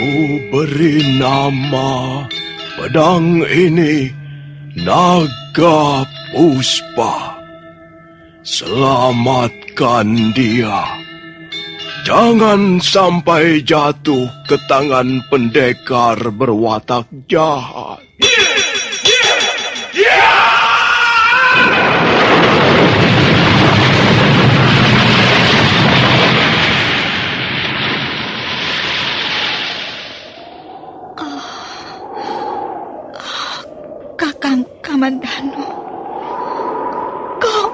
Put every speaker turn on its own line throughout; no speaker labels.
Ku beri nama pedang ini Naga Puspa. Selamatkan dia. Jangan sampai jatuh ke tangan pendekar berwatak jahat.
Kakang Kamandanu, kau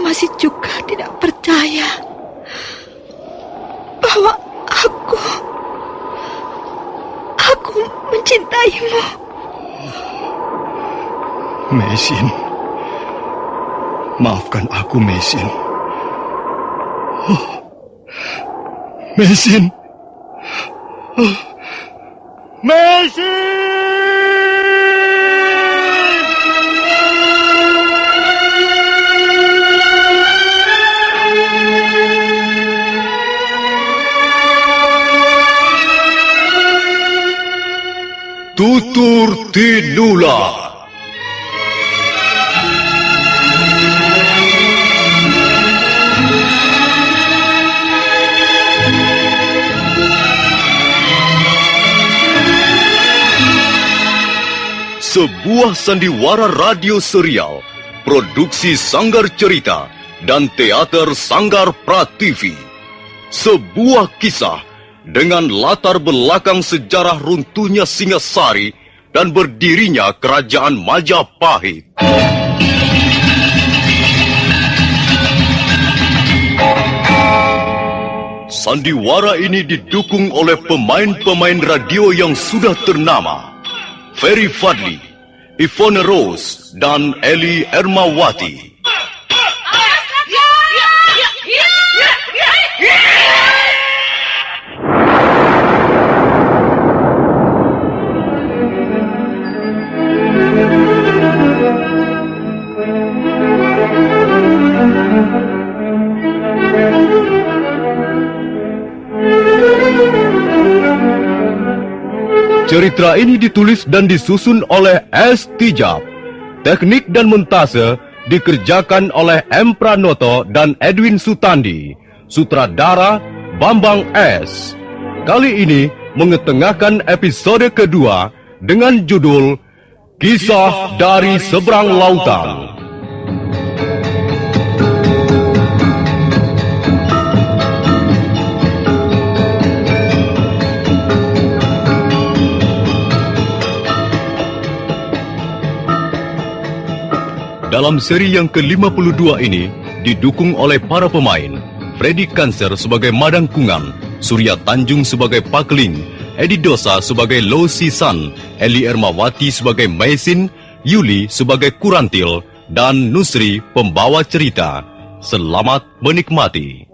masih juga tidak percaya bahwa aku mencintaimu.
Mesin, maafkan aku, Mesin. Mesin. Mesin! Tutur Tinula. Sebuah sandiwara radio serial, produksi Sanggar Cerita dan Teater Sanggar Prativi. Sebuah kisah dengan latar belakang sejarah runtuhnya Singasari dan berdirinya Kerajaan Majapahit. Sandiwara ini didukung oleh pemain-pemain radio yang sudah ternama. Ferry Fadli, Ivone Rose, dan Eli Ermawati. Cerita ini ditulis dan disusun oleh S. Tijab. Teknik dan montase dikerjakan oleh M. Pranoto dan Edwin Sutandi. Sutradara Bambang S. Kali ini mengetengahkan episode kedua dengan judul Kisah dari Seberang Lautan. Dalam seri yang ke-52 ini didukung oleh para pemain Freddy Kanser sebagai Madang Kungan, Surya Tanjung sebagai Pakling, Edi Dosa sebagai Lo Sisan, Eli Ermawati sebagai Mesin, Yuli sebagai Kurantil, dan Nusri pembawa cerita. Selamat menikmati.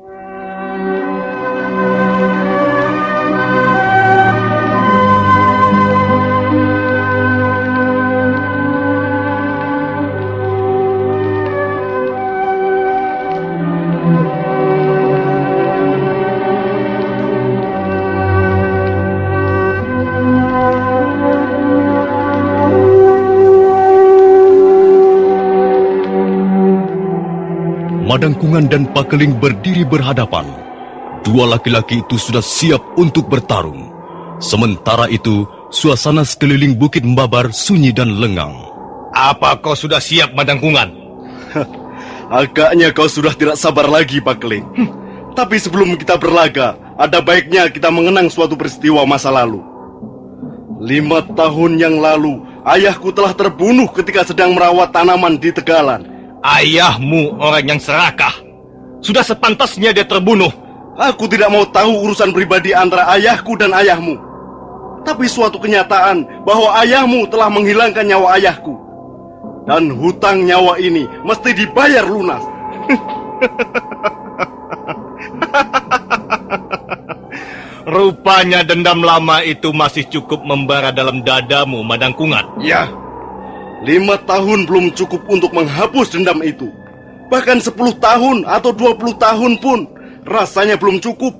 Madang Kungan dan Pakeling berdiri berhadapan. Dua laki-laki itu sudah siap untuk bertarung. Sementara itu, suasana sekeliling Bukit Mbabar sunyi dan lengang.
Apa kau sudah siap, Madang Kungan?
Agaknya kau sudah tidak sabar lagi, Pakeling. Tapi sebelum kita berlaga, ada baiknya kita mengenang suatu peristiwa masa lalu. 5 tahun yang lalu, ayahku telah terbunuh ketika sedang merawat tanaman di Tegalan.
Ayahmu orang yang serakah. Sudah sepantasnya dia terbunuh.
Aku tidak mau tahu urusan pribadi antara ayahku dan ayahmu. Tapi suatu kenyataan bahwa ayahmu telah menghilangkan nyawa ayahku. Dan hutang nyawa ini mesti dibayar lunas.
Rupanya dendam lama itu masih cukup membara dalam dadamu, Madang Kungan.
Ya, 5 tahun belum cukup untuk menghapus dendam itu. Bahkan 10 tahun atau 20 tahun pun rasanya belum cukup.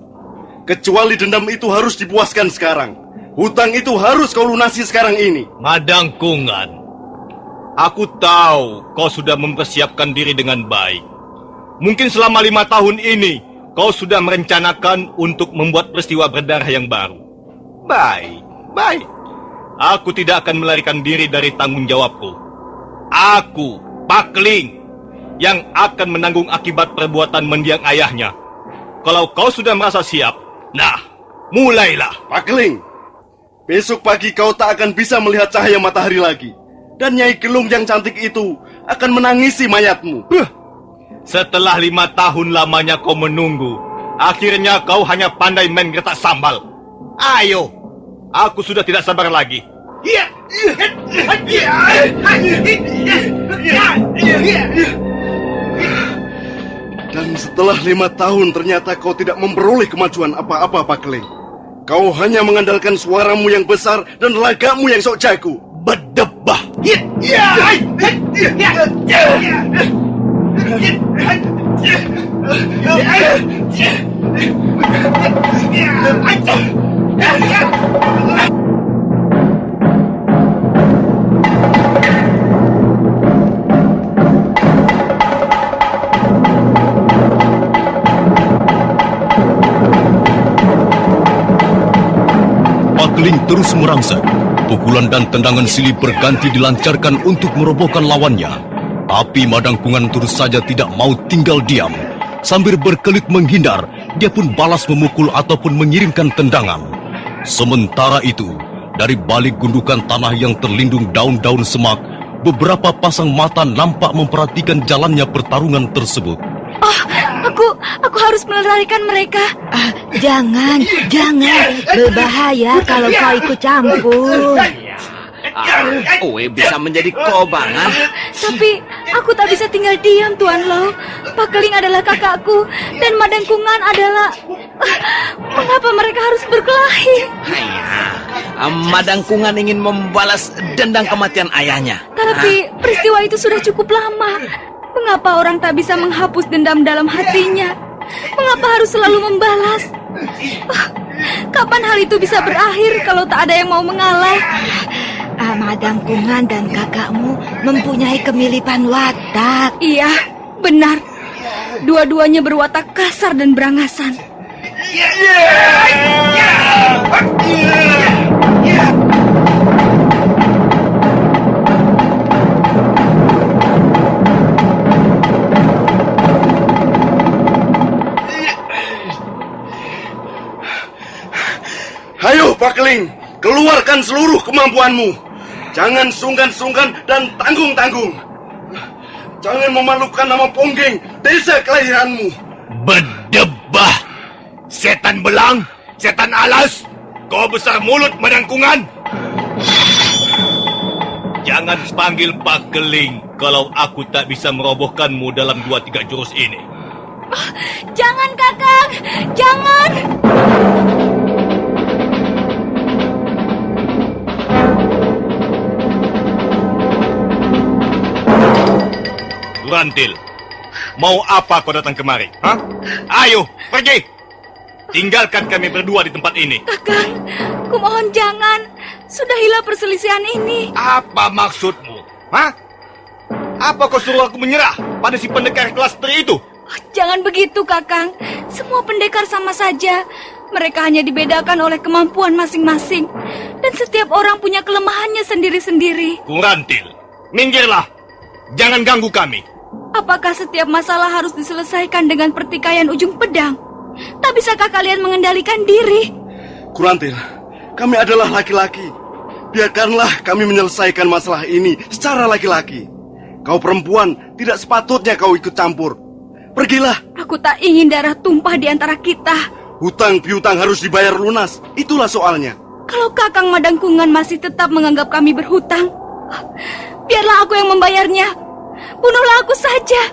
Kecuali dendam itu harus dipuaskan sekarang. Hutang itu harus kau lunasi sekarang ini.
Madang Kungan, aku tahu kau sudah mempersiapkan diri dengan baik. Mungkin selama 5 tahun ini kau sudah merencanakan untuk membuat peristiwa berdarah yang baru. Baik. Aku tidak akan melarikan diri dari tanggung jawabku. Aku, Pakling, yang akan menanggung akibat perbuatan mendiang ayahnya. Kalau kau sudah merasa siap, nah, mulailah.
Pakling, besok pagi kau tak akan bisa melihat cahaya matahari lagi. Dan Nyai Gelung yang cantik itu akan menangisi mayatmu.
Setelah 5 tahun lamanya kau menunggu, akhirnya kau hanya pandai main gertak sambal. Ayo, aku sudah tidak sabar lagi.
Dan setelah 5 tahun ternyata kau tidak memperoleh kemajuan apa-apa, Pakling. Kau hanya mengandalkan suaramu yang besar dan lagamu yang sok jago.
Berdebah.
Pakling terus merangsek. Pukulan dan tendangan silih berganti dilancarkan untuk merobohkan lawannya. Tapi Madang Kungan terus saja tidak mau tinggal diam. Sambil berkelit menghindar, dia pun balas memukul ataupun mengirimkan tendangan. Sementara itu, dari balik gundukan tanah yang terlindung daun-daun semak, beberapa pasang mata nampak memperhatikan jalannya pertarungan tersebut.
Oh, aku harus melarikan mereka.
Jangan. Berbahaya kalau kau ikut campur.
Owe bisa menjadi kobangan.
Tapi aku tak bisa tinggal diam, Tuan Lau. Pakling adalah kakakku dan Madang Kungan adalah... Mengapa mereka harus berkelahi?
Madang Kungan ingin membalas dendam kematian ayahnya.
Tapi peristiwa itu sudah cukup lama. Mengapa orang tak bisa menghapus dendam dalam hatinya? Mengapa harus selalu membalas? Kapan hal itu bisa berakhir kalau tak ada yang mau mengalah?
Madang Kungan dan kakakmu mempunyai kemiripan watak.
Iya, benar. Dua-duanya berwatak kasar dan berangasan.
Ayo, Pakling, keluarkan seluruh kemampuanmu. Jangan sungkan-sungkan dan tanggung-tanggung. Jangan memalukan nama Ponggeng, desa kelahiranmu.
Berdebah. Setan belang, setan alas. Kau besar mulut, Madang Kungan. Jangan panggil Pakling kalau aku tak bisa merobohkanmu dalam 2-3 jurus ini.
Jangan, Kakang! Jangan!
Rantil, mau apa kau datang kemari? Hah? Ayo, pergi! Tinggalkan kami berdua di tempat ini.
Kakang, kumohon jangan. Sudahilah perselisihan ini.
Apa maksudmu? Hah? Apa kau suruh aku menyerah pada si pendekar kelas 3 itu?
Jangan begitu, Kakang. Semua pendekar sama saja. Mereka hanya dibedakan oleh kemampuan masing-masing. Dan setiap orang punya kelemahannya sendiri-sendiri.
Kurantil, minggirlah. Jangan ganggu kami.
Apakah setiap masalah harus diselesaikan dengan pertikaian ujung pedang? Tak bisakah kalian mengendalikan diri?
Kurantil, kami adalah laki-laki. Biarkanlah kami menyelesaikan masalah ini secara laki-laki. Kau perempuan, tidak sepatutnya kau ikut campur. Pergilah.
Aku tak ingin darah tumpah di antara kita.
Hutang piutang harus dibayar lunas. Itulah soalnya.
Kalau Kakang Madang Kungan masih tetap menganggap kami berhutang, biarlah aku yang membayarnya. Bunuhlah aku saja.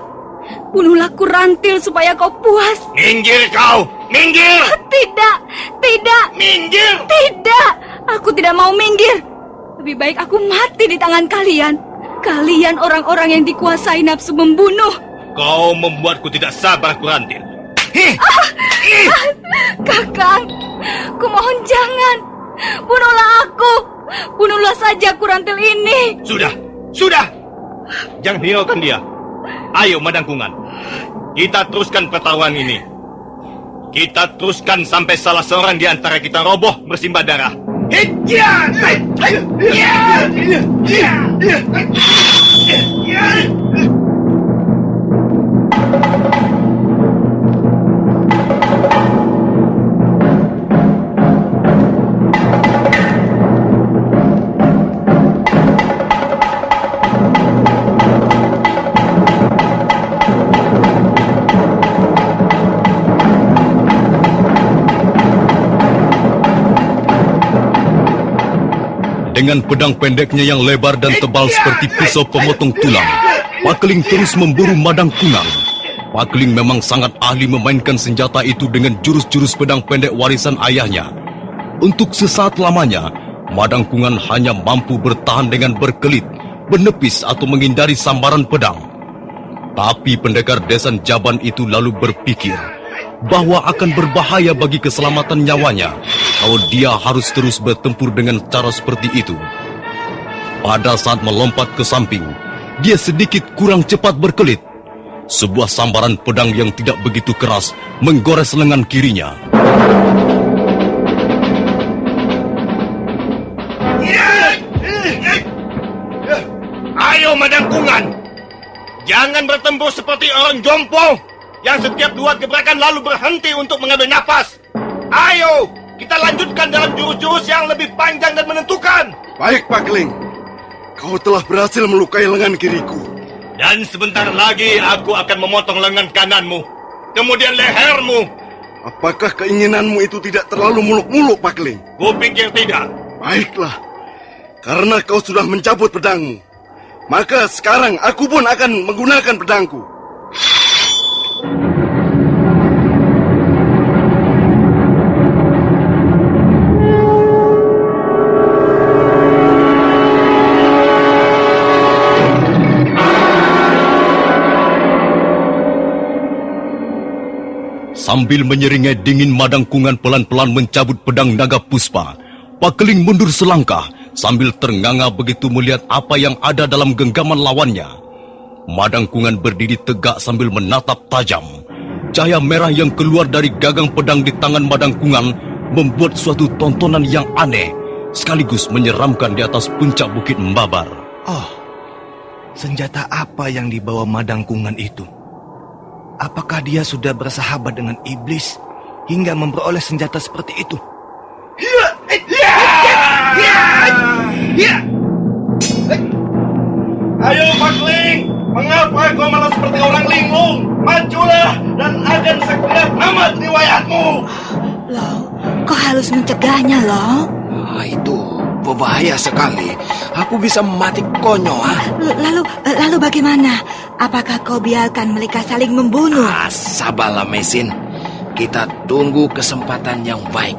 Bunuhlah Kurantil supaya kau puas.
Minggir kau! Minggir!
Tidak, tidak.
Minggir!
Tidak, aku tidak mau minggir. Lebih baik aku mati di tangan kalian. Kalian orang-orang yang dikuasai nafsu membunuh.
Kau membuatku tidak sabar, Kurantil.
Kakang, kumohon jangan. Bunuhlah aku. Bunuhlah saja kurantil ini.
Sudah. Jangan hiraukan dia. Ayo, Madangkungan. Kita teruskan pertarungan ini. Kita teruskan sampai salah seorang di antara kita roboh bersimbah darah.
Dengan pedang pendeknya yang lebar dan tebal seperti pisau pemotong tulang, Pakling terus memburu Madangkungan. Pakling memang sangat ahli memainkan senjata itu dengan jurus-jurus pedang pendek warisan ayahnya. Untuk sesaat lamanya, Madangkungan hanya mampu bertahan dengan berkelit, menepis atau menghindari sambaran pedang. Tapi pendekar Desan Jaban itu lalu berpikir bahwa akan berbahaya bagi keselamatan nyawanya kalau dia harus terus bertempur dengan cara seperti itu. Pada saat melompat ke samping, dia sedikit kurang cepat berkelit. Sebuah sambaran pedang yang tidak begitu keras menggores lengan kirinya.
Ayo, Madangkungan. Jangan bertempur seperti orang jompo yang setiap dua gebrakan lalu berhenti untuk mengambil napas. Ayo, kita lanjutkan dalam jurus-jurus yang lebih panjang dan menentukan.
Baik, Pakling. Kau telah berhasil melukai lengan kiriku.
Dan sebentar lagi aku akan memotong lengan kananmu, kemudian lehermu.
Apakah keinginanmu itu tidak terlalu muluk-muluk, Pakling?
Kupikir tidak.
Baiklah. Karena kau sudah mencabut pedangmu, maka sekarang aku pun akan menggunakan pedangku.
Sambil menyeringai dingin, Madangkungan pelan-pelan mencabut pedang naga puspa. Pakling mundur selangkah sambil ternganga begitu melihat apa yang ada dalam genggaman lawannya. Madangkungan berdiri tegak sambil menatap tajam. Cahaya merah yang keluar dari gagang pedang di tangan Madangkungan membuat suatu tontonan yang aneh, sekaligus menyeramkan di atas puncak Bukit Membabar.
Oh, senjata apa yang dibawa Madangkungan itu? Apakah dia sudah bersahabat dengan iblis hingga memperoleh senjata seperti itu?
Ayo, Pakling. Mengapa kau malah seperti orang linglung? Majulah dan akan segera tamat riwayatmu.
Loh, kau harus mencegahnya, loh.
Itu berbahaya sekali. Aku bisa mati konyol.
Lalu bagaimana? Apakah kau biarkan mereka saling membunuh?
Sabarlah, Mesin. Kita tunggu kesempatan yang baik,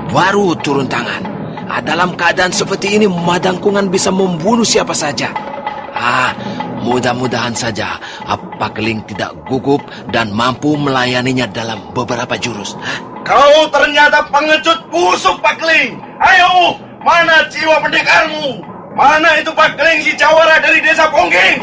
baru turun tangan. Dalam keadaan seperti ini, Madangkungan bisa membunuh siapa saja. Mudah-mudahan saja Pakling tidak gugup dan mampu melayaninya dalam beberapa jurus.
Kau ternyata pengecut busuk, Pakling. Ayo, mana jiwa pendekarmu? Mana itu Pakling si jawara dari desa Pongging?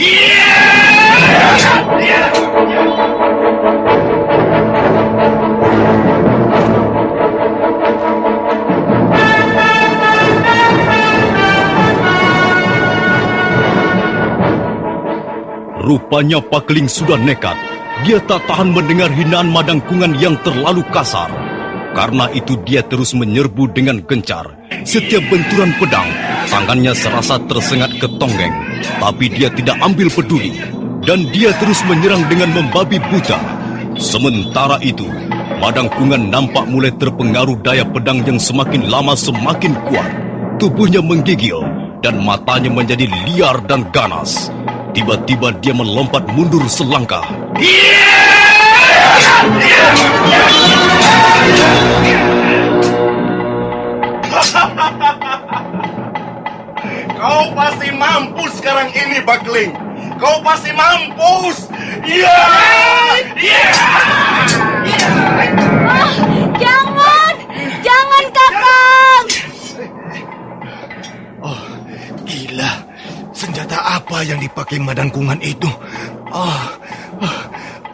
Rupanya Pakling sudah nekat. Dia tak tahan mendengar hinaan Madangkungan yang terlalu kasar. Karena itu dia terus menyerbu dengan gencar. Setiap benturan pedang, tangannya serasa tersengat ke tonggeng. Tapi dia tidak ambil peduli. Dan dia terus menyerang dengan membabi buta. Sementara itu, Madangkungan nampak mulai terpengaruh daya pedang yang semakin lama semakin kuat. Tubuhnya menggigil dan matanya menjadi liar dan ganas. Tiba-tiba dia melompat mundur selangkah.
Kau pasti mampus sekarang ini, Pakling. Kau pasti mampus. Iya!
pakai madangkungan itu.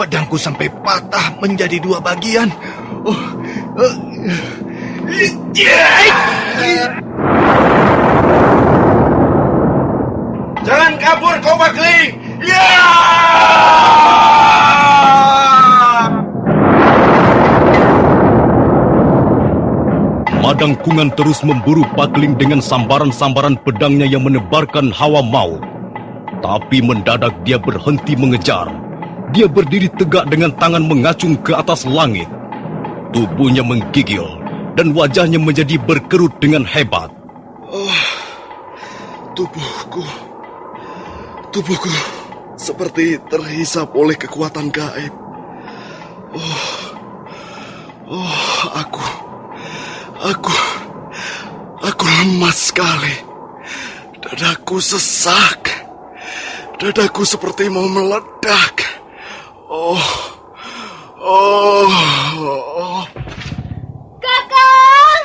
Pedangku sampai patah menjadi 2 bagian.
Jangan kabur kau Pakling! Ya!
Madangkungan terus memburu Pakling dengan sambaran-sambaran pedangnya yang menebarkan hawa maut. Tapi mendadak dia berhenti mengejar. Dia berdiri tegak dengan tangan mengacung ke atas langit. Tubuhnya menggigil dan wajahnya menjadi berkerut dengan hebat.
Tubuhku seperti terhisap oleh kekuatan gaib. Aku lemas sekali. Dadaku sesak. Dadaku seperti mau meledak.
Kakang!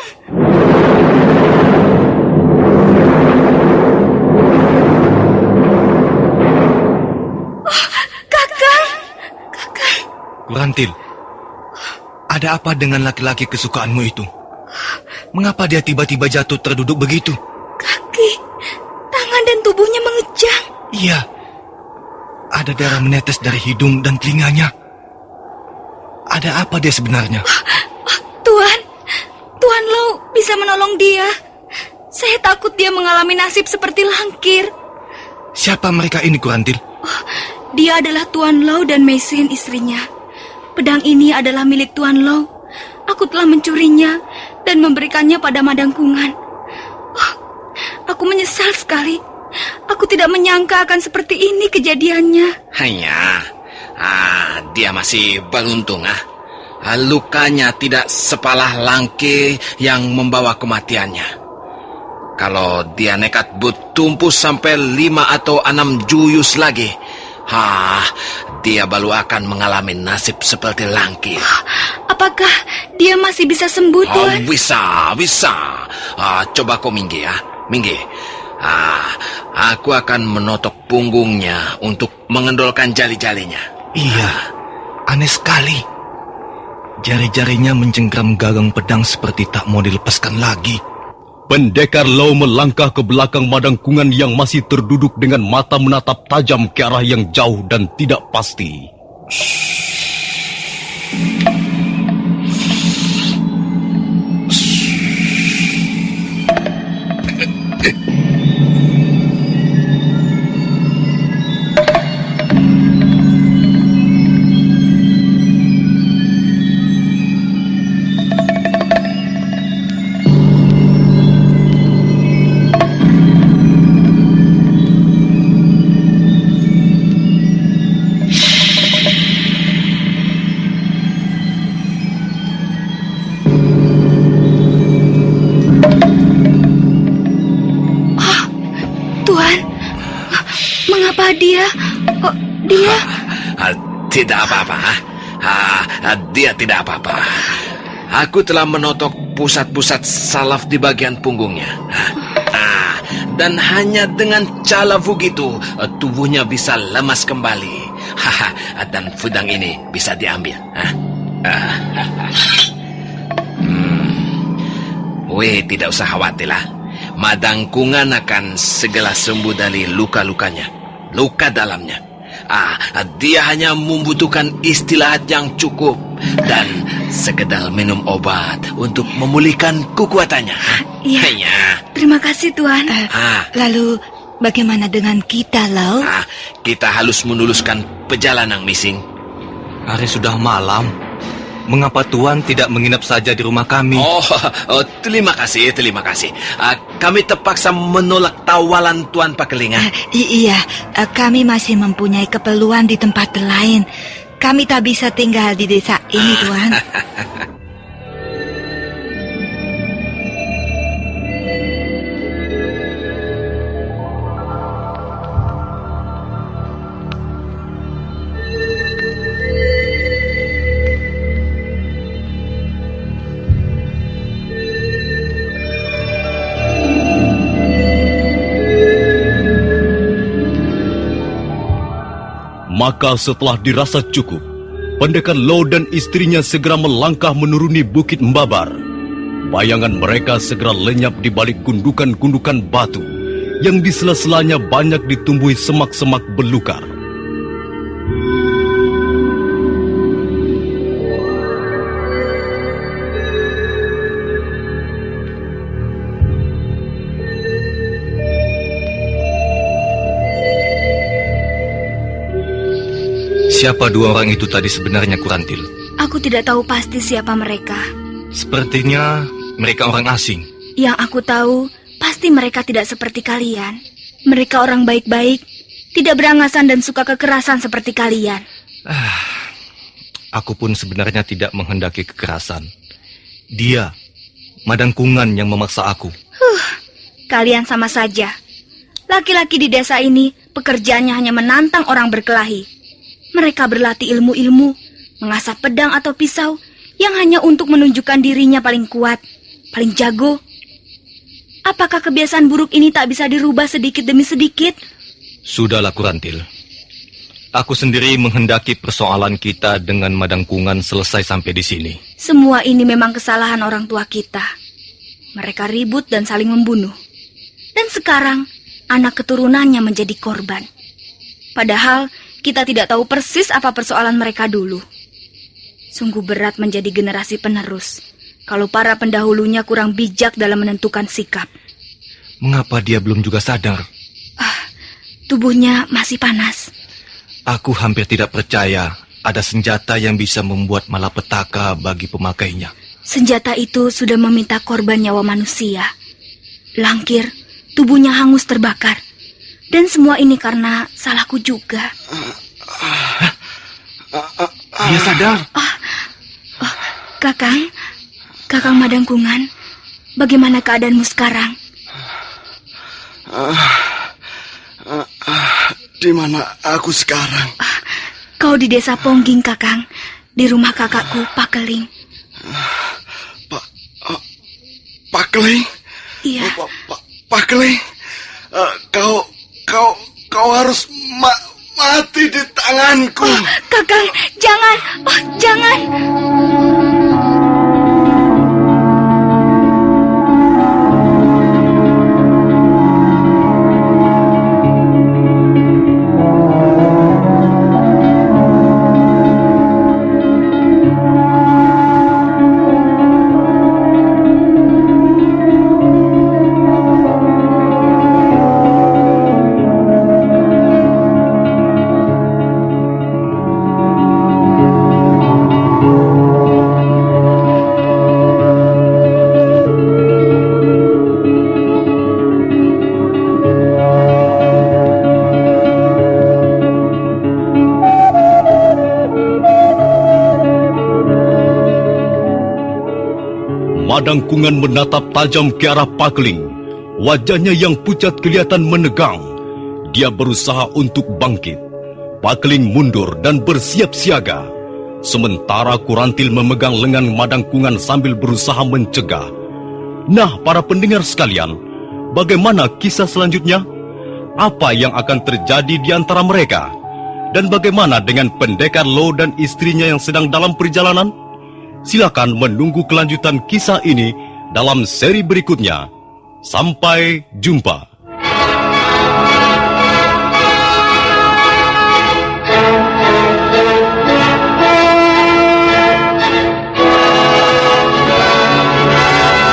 Kurantil, ada apa dengan laki-laki kesukaanmu itu? Mengapa dia tiba-tiba jatuh terduduk begitu?
Kaki, tangan dan tubuhnya mengejang.
Iya, ada darah menetes dari hidung dan telinganya. Ada apa dia sebenarnya?
Tuan Lau bisa menolong dia. Saya takut dia mengalami nasib seperti Langkir.
Siapa mereka ini, Kurantil?
Dia adalah Tuan Lau dan Mesin istrinya. Pedang ini adalah milik Tuan Lau. Aku telah mencurinya dan memberikannya pada Madangkungan. Aku menyesal sekali. Aku tidak menyangka akan seperti ini kejadiannya.
Hanya, dia masih beruntung. Lukanya tidak sepalah Langke yang membawa kematiannya. Kalau dia nekat bertumpu sampai 5 atau 6 juyus lagi, dia baru akan mengalami nasib seperti Langkir.
Apakah dia masih bisa sembuh, Tuan?
Bisa. Coba kau minggir ya. Minggir. Aku akan menotok punggungnya untuk mengendolkan jari-jarinya.
Iya, aneh sekali. Jari-jarinya mencengkram gagang pedang seperti tak mau dilepaskan lagi.
Pendekar Lau melangkah ke belakang Madangkungan yang masih terduduk dengan mata menatap tajam ke arah yang jauh dan tidak pasti.
Mengapa dia?
Tidak apa-apa. Dia tidak apa-apa. Aku telah menotok pusat-pusat salaf di bagian punggungnya. Dan hanya dengan cara begitu, tubuhnya bisa lemas kembali. Dan pedang ini bisa diambil. Tidak usah khawatirlah. Madangkungan akan segera sembuh dari luka-lukanya. Luka dalamnya. Dia hanya membutuhkan istirahat yang cukup dan sekedar minum obat untuk memulihkan kekuatannya.
Iya. Terima kasih, Tuan.
Lalu bagaimana dengan kita, Lau?
Kita harus meneruskan perjalanan, Mising.
Hari sudah malam. Mengapa Tuan tidak menginap saja di rumah kami?
Terima kasih. Kami terpaksa menolak tawaran Tuan Pakelinga.
Iya, kami masih mempunyai keperluan di tempat lain. Kami tak bisa tinggal di desa ini, Tuan.
Maka setelah dirasa cukup, pendekar Lo dan istrinya segera melangkah menuruni Bukit Mbabar. Bayangan mereka segera lenyap di balik gundukan-gundukan batu yang di sela-selanya banyak ditumbuhi semak-semak belukar.
Siapa dua orang itu tadi sebenarnya, Kurantil?
Aku tidak tahu pasti siapa mereka.
Sepertinya mereka orang asing.
Yang aku tahu, pasti mereka tidak seperti kalian. Mereka orang baik-baik, tidak berangasan dan suka kekerasan seperti kalian.
Aku pun sebenarnya tidak menghendaki kekerasan. Dia, Madangkungan yang memaksa aku.
Kalian sama saja. Laki-laki di desa ini pekerjaannya hanya menantang orang berkelahi. Mereka berlatih ilmu-ilmu, mengasah pedang atau pisau yang hanya untuk menunjukkan dirinya paling kuat, paling jago. Apakah kebiasaan buruk ini tak bisa dirubah sedikit demi sedikit?
Sudahlah, Kurantil. Aku sendiri menghendaki persoalan kita dengan Madangkungan selesai sampai di sini.
Semua ini memang kesalahan orang tua kita. Mereka ribut dan saling membunuh. Dan sekarang, anak keturunannya menjadi korban. Padahal, kita tidak tahu persis apa persoalan mereka dulu. Sungguh berat menjadi generasi penerus kalau para pendahulunya kurang bijak dalam menentukan sikap.
Mengapa dia belum juga sadar?
Tubuhnya masih panas.
Aku hampir tidak percaya ada senjata yang bisa membuat malapetaka bagi pemakainya.
Senjata itu sudah meminta korban nyawa manusia. Langkir, tubuhnya hangus terbakar. Dan semua ini karena salahku juga.
Dia sadar.
Kakang Madangkungan, bagaimana keadaanmu sekarang?
Di mana aku sekarang?
Kau di desa Pongging, Kakang. Di rumah kakakku, Pakeling.
Pakeling?
Iya.
Pakeling? Kau harus mati di tanganku.
Kakang, jangan. Jangan.
Madangkungan menatap tajam ke arah Pakeling. Wajahnya yang pucat kelihatan menegang. Dia berusaha untuk bangkit. Pakeling mundur dan bersiap siaga. Sementara Kurantil memegang lengan Madangkungan sambil berusaha mencegah. Nah, para pendengar sekalian, bagaimana kisah selanjutnya? Apa yang akan terjadi di antara mereka? Dan bagaimana dengan pendekar Lo dan istrinya yang sedang dalam perjalanan? Silakan menunggu kelanjutan kisah ini dalam seri berikutnya. Sampai jumpa.